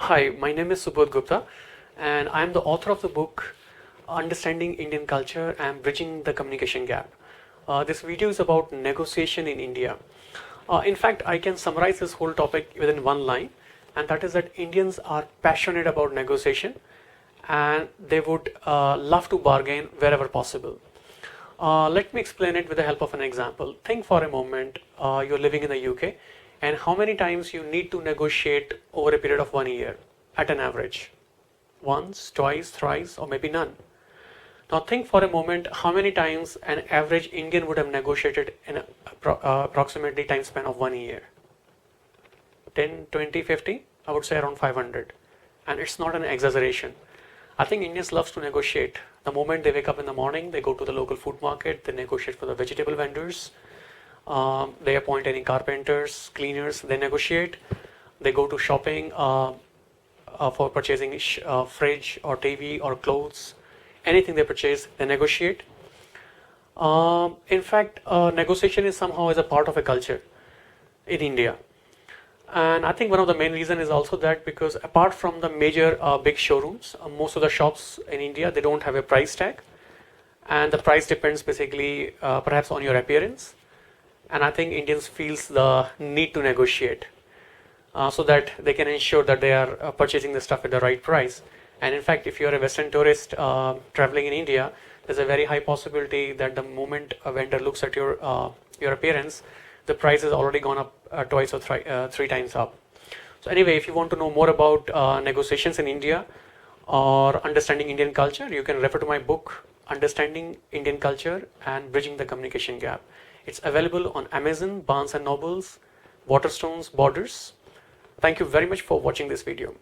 Hi, my name is Subodh Gupta, and I am the author of the book Understanding Indian Culture and Bridging the Communication Gap. This video is about negotiation in India. In fact, I can summarize this whole topic within one line, and that is that Indians are passionate about negotiation and they would love to bargain wherever possible. Let me explain it with the help of an example. Think for a moment, you're living in the UK, and how many times you need to negotiate over a period of 1 year at an average? Once, twice, thrice, or maybe none. Now think for a moment how many times an average Indian would have negotiated in approximately time span of 1 year. 10, 20, 50? I would say around 500. And it's not an exaggeration. I think Indians love to negotiate. The moment they wake up in the morning, they go to the local food market, they negotiate for the vegetable vendors, they appoint any carpenters, cleaners, they negotiate. They go to shopping for purchasing fridge or TV or clothes. Anything they purchase, they negotiate. In fact, negotiation is somehow as a part of a culture in India. And I think one of the main reasons is also that because apart from the major big showrooms, most of the shops in India, they don't have a price tag. And the price depends basically perhaps on your appearance. And I think Indians feels the need to negotiate so that they can ensure that they are purchasing the stuff at the right price. And in fact, if you are a Western tourist traveling in India, there's a very high possibility that the moment a vendor looks at your appearance, the price has already gone up twice or three times up. So anyway, if you want to know more about negotiations in India or understanding Indian culture, you can refer to my book, Understanding Indian Culture and Bridging the Communication Gap. It's available on Amazon, Barnes & Nobles, Waterstones, Borders. Thank you very much for watching this video.